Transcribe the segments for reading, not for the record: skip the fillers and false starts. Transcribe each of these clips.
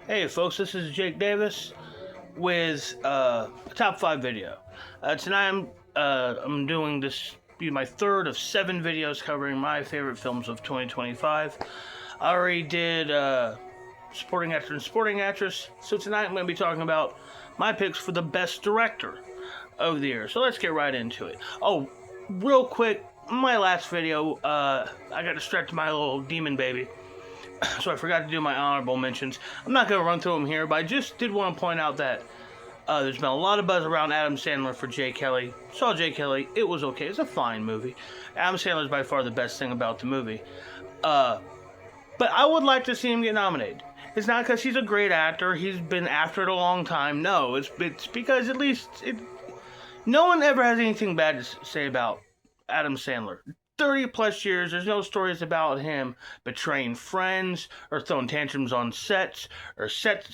Hey folks, this is Jake Davis with a top 5 video. Tonight I'm doing this be my third of 7 videos covering my favorite films of 2025. I already did supporting actor and supporting actress, so tonight I'm going to be talking about my picks for the best director of the year. So let's get right into it. Oh, real quick, my last video, I got distracted by my little demon baby. So I forgot to do my honorable mentions. I'm not going to run through them here, but I just did want to point out that there's been a lot of buzz around Adam Sandler for Jay Kelly. Saw Jay Kelly. It was okay. It's a fine movie. Adam Sandler is by far the best thing about the movie. But I would like to see him get nominated. It's not because he's a great actor. He's been after it a long time. No, it's because at least no one ever has anything bad to say about Adam Sandler. 30 plus years, there's no stories about him betraying friends or throwing tantrums on sets or set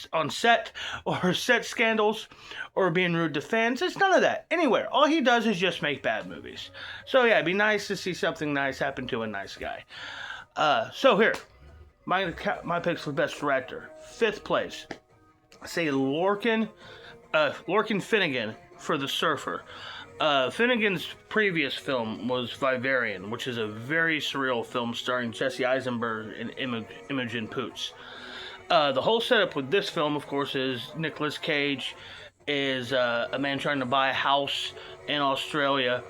scandals or being rude to fans. It's none of that anywhere. All he does is just make bad movies. So yeah, it'd be nice to see something nice happen to a nice guy. So here, my picks for best director. 5th place, I say Lorcan Finnegan for The Surfer. Finnegan's previous film was Vivarium, which is a very surreal film starring Jesse Eisenberg and Imogen Poots. The whole setup with this film, of course, is Nicolas Cage is a man trying to buy a house in Australia,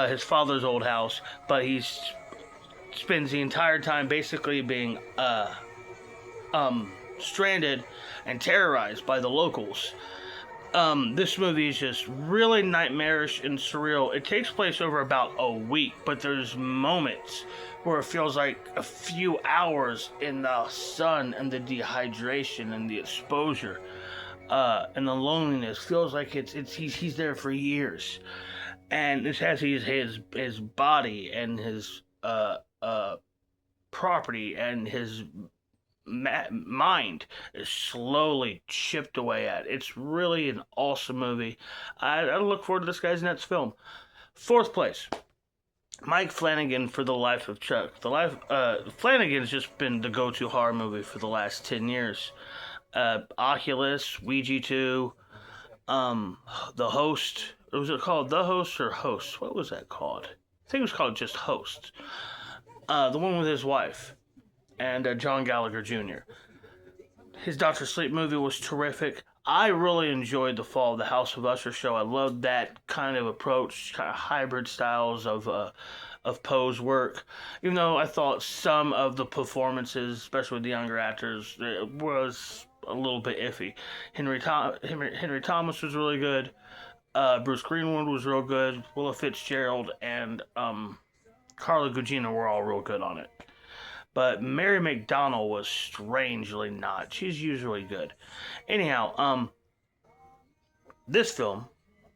his father's old house, but he spends the entire time basically being stranded and terrorized by the locals. This movie is just really nightmarish and surreal. It takes place over about a week, but there's moments where it feels like a few hours in the sun and the dehydration and the exposure, and the loneliness. Feels like he's there for years, and this has his body and his property and his mind is slowly chipped away at. It's really an awesome movie. I look forward to this guy's next film. 4th place, Mike Flanagan for The Life of Chuck. Flanagan's just been the go-to horror movie for the last 10 years. Oculus, Ouija 2, The Host. Was it called The Host or Host? What was that called? I think it was called just Host. The one with his wife and John Gallagher Jr. His Dr. Sleep movie was terrific. I really enjoyed the Fall of the House of Usher show. I loved that kind of approach, kind of hybrid styles of Poe's work. Even though I thought some of the performances, especially with the younger actors, was a little bit iffy. Henry Thomas was really good. Bruce Greenwood was real good. Willa Fitzgerald and Carla Gugino were all real good on it. But Mary McDonnell was strangely not. She's usually good. Anyhow, this film,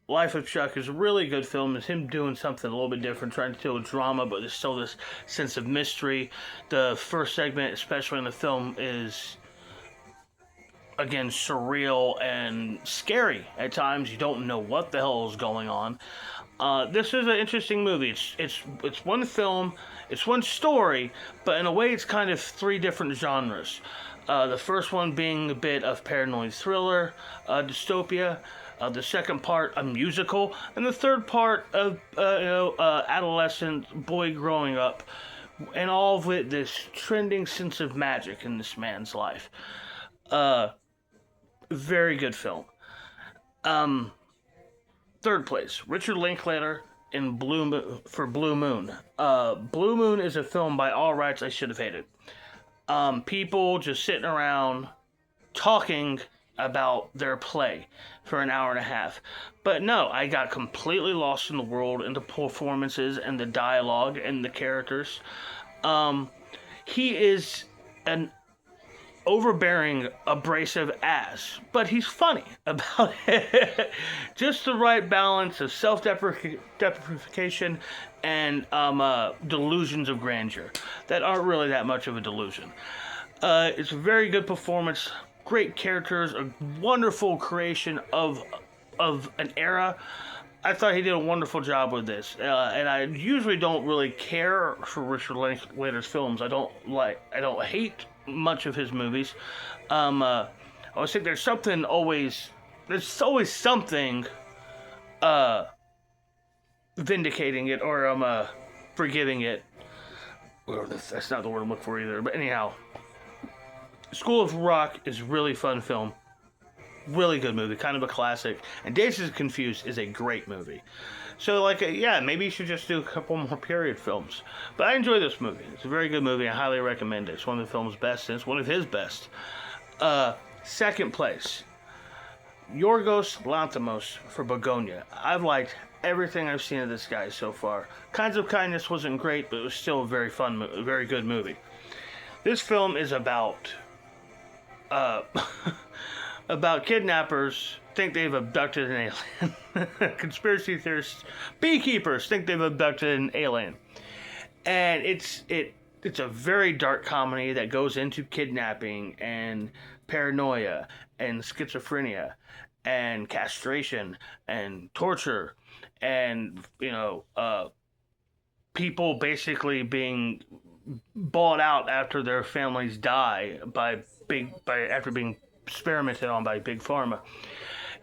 Life of Chuck, is a really good film. It's him doing something a little bit different, trying to tell a drama, but there's still this sense of mystery. The first segment, especially in the film, is, again, surreal and scary at times. You don't know what the hell is going on. This is an interesting movie. It's one film, it's one story, but in a way it's kind of 3 different genres. The first one being a bit of paranoid thriller, dystopia. The second part, a musical, and the third part of adolescent boy growing up, and all of it this trending sense of magic in this man's life. Very good film. 3rd place, Richard Linklater in Blue Moon. Blue Moon is a film by all rights I should have hated. People just sitting around talking about their play for an hour and a half. But no, I got completely lost in the world and the performances and the dialogue and the characters. He is an overbearing, abrasive ass, but he's funny about it. Just the right balance of self-deprecation and delusions of grandeur that aren't really that much of a delusion. It's a very good performance, great characters, a wonderful creation of an era. I thought he did a wonderful job with this, and I usually don't really care for Richard Linklater's films. I don't hate much of his movies. I always think there's always something uh, vindicating it, or forgiving it. Well, that's not the word I'm looking for either. But anyhow, School of Rock is really fun film. Really good movie, kind of a classic. And Dazed and Confused is a great movie. So, yeah, maybe you should just do a couple more period films. But I enjoy this movie. It's a very good movie. I highly recommend it. It's one of the film's best, and it's one of his best. Second place, Yorgos Lanthimos for Begonia. I've liked everything I've seen of this guy so far. Kinds of Kindness wasn't great, but it was still a very fun, very good movie. This film is about about kidnappers think they've abducted an alien. Conspiracy theorists, beekeepers think they've abducted an alien, and it's a very dark comedy that goes into kidnapping and paranoia and schizophrenia and castration and torture and people basically being bought out after their families die after being experimented on by Big Pharma.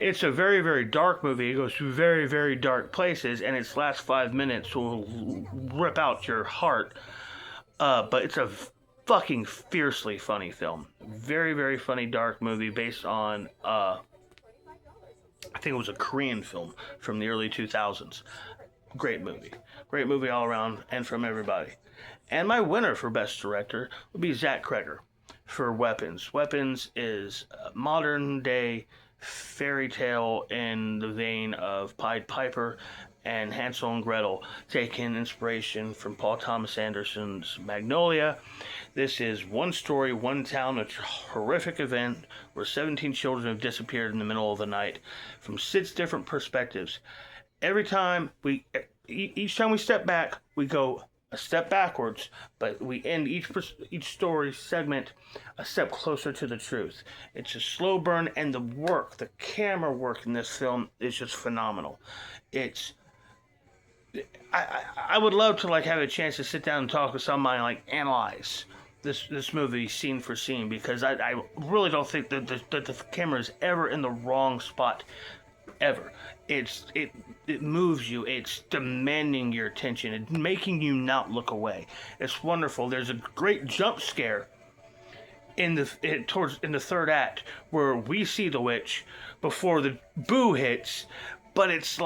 It's a very, very dark movie. It goes through very, very dark places, and its last 5 minutes will rip out your heart. But it's a fucking fiercely funny film. Very, very funny, dark movie based on, I think it was a Korean film from the early 2000s. Great movie. Great movie all around, and from everybody. And my winner for Best Director would be Zach Cregger for Weapons. Weapons is a modern day fairy tale in the vein of Pied Piper and Hansel and Gretel, taking inspiration from Paul Thomas Anderson's Magnolia. This is one story, one town, a horrific event where 17 children have disappeared in the middle of the night from 6 different perspectives. Each time we step back, we go a step backwards, but we end each story segment a step closer to the truth. It's a slow burn, and the camera work in this film is just phenomenal. I would love to have a chance to sit down and talk with somebody, analyze this movie scene for scene, because I really don't think that the camera is ever in the wrong spot, ever. It moves you. It's demanding your attention. It's making you not look away. It's wonderful. There's a great jump scare in the third act where we see the witch before the boo hits, but it's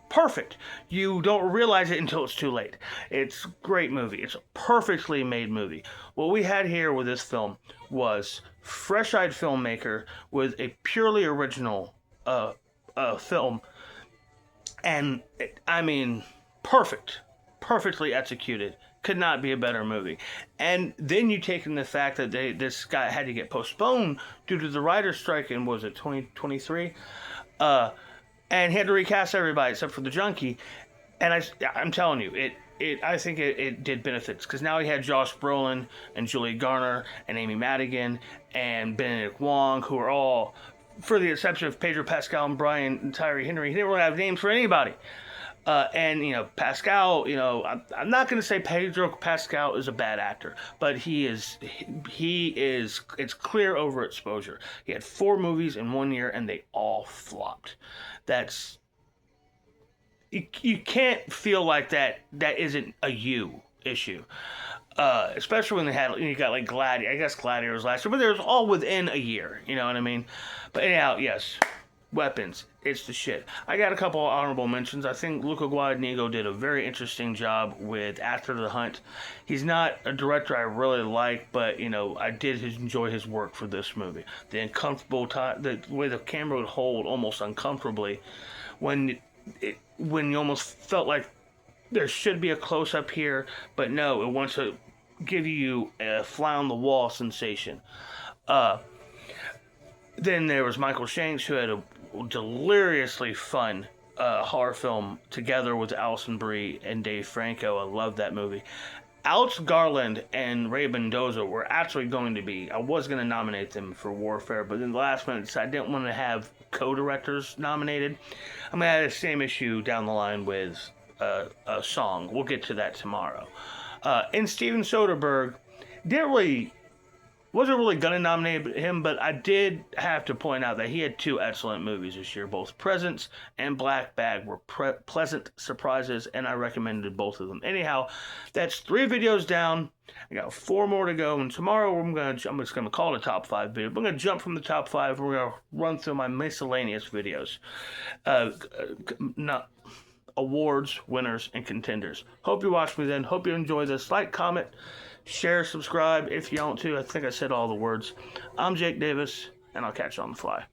perfect. You don't realize it until it's too late. It's a great movie. It's a perfectly made movie. What we had here with this film was fresh-eyed filmmaker with a purely original film, and perfectly executed. Could not be a better movie. And then you take in the fact that this guy had to get postponed due to the writer's strike in, was it 2023? And he had to recast everybody except for the junkie. And I'm telling you, I think it did benefits, because now he had Josh Brolin and Julie Garner and Amy Madigan and Benedict Wong, who are all, for the exception of Pedro Pascal and Brian and Tyree Henry, he didn't really have names for anybody. And Pascal, I'm not going to say Pedro Pascal is a bad actor, but he is, it's clear overexposure. He had 4 movies in 1 year, and they all flopped. You can't feel like that isn't a you issue. Especially when you got Gladiator. I guess Gladiator was last year, but it was all within a year. You know what I mean? But anyhow, yes, Weapons. It's the shit. I got a couple of honorable mentions. I think Luca Guadagnino did a very interesting job with After the Hunt. He's not a director I really like, but I did enjoy his work for this movie. The uncomfortable time, the way the camera would hold almost uncomfortably, when you almost felt like there should be a close-up here, but no, it wants to give you a fly-on-the-wall sensation. Then there was Michael Shanks, who had a deliriously fun horror film together with Alison Brie and Dave Franco. I love that movie. Alex Garland and Ray Mendoza were actually going to be, I was going to nominate them for Warfare, but in the last minute I didn't want to have co-directors nominated. I'm going to have the same issue down the line with a Song. We'll get to that tomorrow. And Steven Soderbergh didn't really Wasn't really gonna nominate him, but I did have to point out that he had two excellent movies this year. Both Presence and Black Bag were pleasant surprises, and I recommended both of them. Anyhow, that's 3 videos down. I got 4 more to go, and tomorrow I'm just gonna call it a top 5 video. We're gonna jump from the top 5. We're gonna run through my miscellaneous videos. Not awards, winners, and contenders. Hope you watch me then. Hope you enjoy this. Like, comment, share, subscribe if you want to. I think I said all the words. I'm Jake Davis, and I'll catch you on the fly.